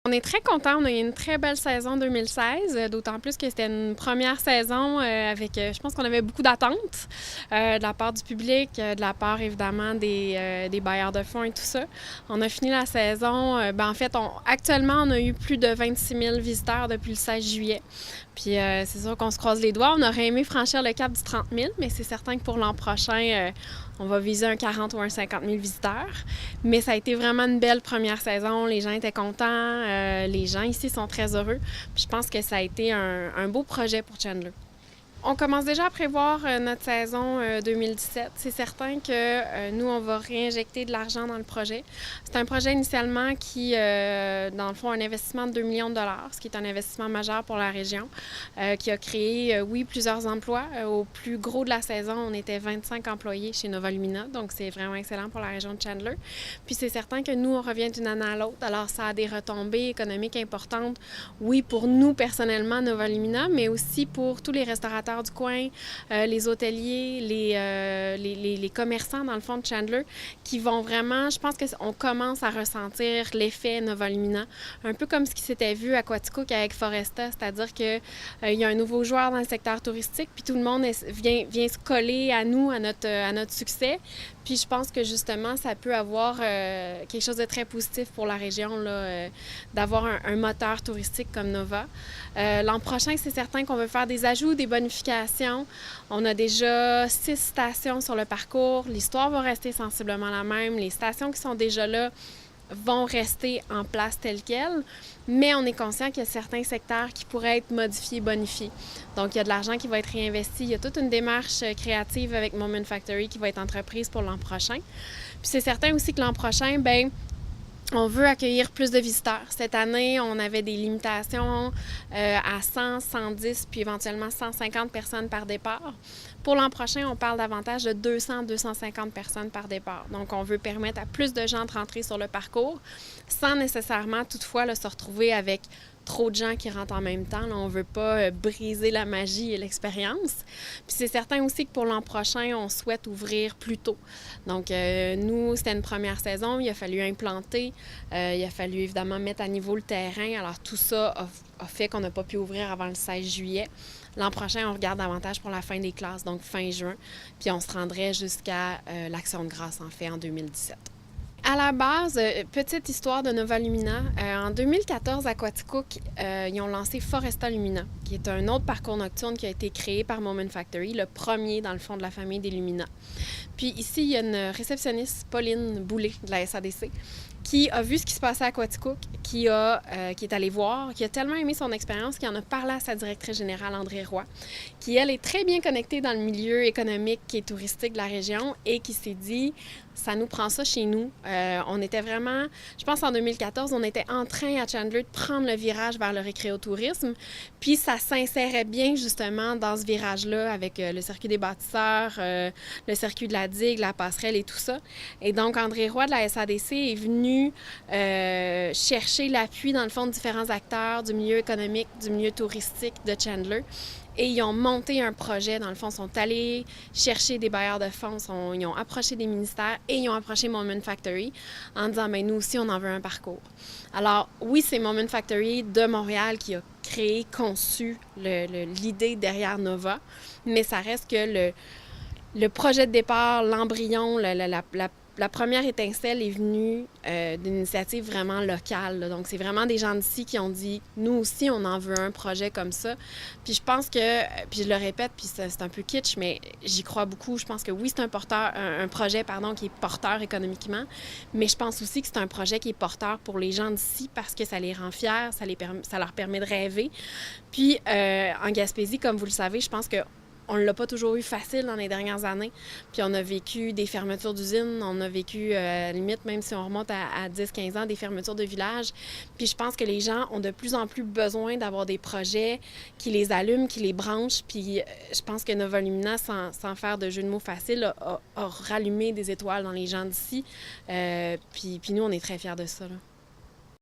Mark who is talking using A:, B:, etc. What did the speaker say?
A: On est très contents. On a eu une très belle saison 2016, d'autant plus que c'était une première saison avec, je pense qu'on avait beaucoup d'attentes de la part du public, de la part évidemment des bailleurs de fonds et tout ça. On a fini la saison, en fait, actuellement, on a eu plus de 26 000 visiteurs depuis le 16 juillet. Puis c'est sûr qu'on se croise les doigts. On aurait aimé franchir le cap du 30 000, mais c'est certain que pour l'an prochain, on va viser un 40 ou un 50 000 visiteurs. Mais ça a été vraiment une belle première saison. Les gens étaient contents. Les gens ici sont très heureux. Puis je pense que ça a été un beau projet pour Chandler. On commence déjà à prévoir notre saison 2017. C'est certain que nous, on va réinjecter de l'argent dans le projet. C'est un projet initialement qui, dans le fond, un investissement de 2 millions de dollars, ce qui est un investissement majeur pour la région, qui a créé, oui, plusieurs emplois. Au plus gros de la saison, on était 25 employés chez Nova Lumina, donc c'est vraiment excellent pour la région de Chandler. Puis c'est certain que nous, on revient d'une année à l'autre, alors ça a des retombées économiques importantes, oui, pour nous personnellement, Nova Lumina, mais aussi pour tous les restaurateurs du coin, les hôteliers, les commerçants dans le fond de Chandler qui vont vraiment, je pense qu'on commence à ressentir l'effet Nova Lumina, un peu comme ce qui s'était vu à Quaticook avec Foresta, c'est-à-dire qu'il y a un nouveau joueur dans le secteur touristique, puis tout le monde vient se coller à nous, à notre succès. Puis je pense que justement, ça peut avoir quelque chose de très positif pour la région, là, d'avoir un moteur touristique comme Nova. L'an prochain, c'est certain qu'on veut faire des ajouts, des bonifications. On a déjà 6 stations sur le parcours. L'histoire va rester sensiblement la même. Les stations qui sont déjà là vont rester en place telles quelles, mais on est conscient qu'il y a certains secteurs qui pourraient être modifiés, bonifiés. Donc, il y a de l'argent qui va être réinvesti. Il y a toute une démarche créative avec Moment Factory qui va être entreprise pour l'an prochain. Puis c'est certain aussi que l'an prochain, on veut accueillir plus de visiteurs. Cette année, on avait des limitations à 100, 110, puis éventuellement 150 personnes par départ. Pour l'an prochain, on parle davantage de 200, 250 personnes par départ. Donc, on veut permettre à plus de gens de rentrer sur le parcours sans nécessairement, toutefois, se retrouver avec trop de gens qui rentrent en même temps. Là, on ne veut pas briser la magie et l'expérience. Puis c'est certain aussi que pour l'an prochain, on souhaite ouvrir plus tôt. Donc, nous, c'était une première saison. Il a fallu implanter. Il a fallu évidemment mettre à niveau le terrain. Alors, tout ça a fait qu'on n'a pas pu ouvrir avant le 16 juillet. L'an prochain, on regarde davantage pour la fin des classes, donc fin juin. Puis on se rendrait jusqu'à l'Action de grâce, en fait, en 2017. À la base, petite histoire de Nova Lumina. En 2014, à Quaticook, ils ont lancé Foresta Lumina, qui est un autre parcours nocturne qui a été créé par Moment Factory, le premier dans le fond de la famille des Lumina. Puis ici, il y a une réceptionniste, Pauline Boulay, de la SADC, qui a vu ce qui se passait à Quaticook, qui est allée voir, qui a tellement aimé son expérience, qui en a parlé à sa directrice générale, André Roy, qui, elle, est très bien connectée dans le milieu économique et touristique de la région et qui s'est dit, ça nous prend ça chez nous. On était vraiment, je pense en 2014, on était en train à Chandler de prendre le virage vers le récréotourisme, puis ça s'insérait bien justement dans ce virage-là avec le circuit des bâtisseurs, le circuit de la digue, la passerelle et tout ça. Et donc, André Roy de la SADC est venu chercher l'appui, dans le fond, de différents acteurs du milieu économique, du milieu touristique de Chandler. Et ils ont monté un projet, dans le fond, ils sont allés chercher des bailleurs de fonds, ils ont approché des ministères et ils ont approché Moment Factory en disant, nous aussi, on en veut un parcours. Alors, oui, c'est Moment Factory de Montréal qui a créé, conçu l'idée derrière Nova, mais ça reste que le projet de départ, l'embryon, la première étincelle est venue d'une initiative vraiment locale. Là. Donc, c'est vraiment des gens d'ici qui ont dit, nous aussi, on en veut un projet comme ça. Puis je pense que, puis je le répète, puis c'est un peu kitsch, mais j'y crois beaucoup. Je pense que oui, c'est un projet qui est porteur économiquement, mais je pense aussi que c'est un projet qui est porteur pour les gens d'ici parce que ça les rend fiers, ça leur permet de rêver. Puis en Gaspésie, comme vous le savez, je pense que on ne l'a pas toujours eu facile dans les dernières années. Puis on a vécu des fermetures d'usines, on a vécu, limite, même si on remonte à 10-15 ans, des fermetures de villages. Puis je pense que les gens ont de plus en plus besoin d'avoir des projets qui les allument, qui les branchent. Puis je pense que Nova Lumina, sans faire de jeu de mots facile, a rallumé des étoiles dans les gens d'ici. Puis nous, on est très fiers de ça, là.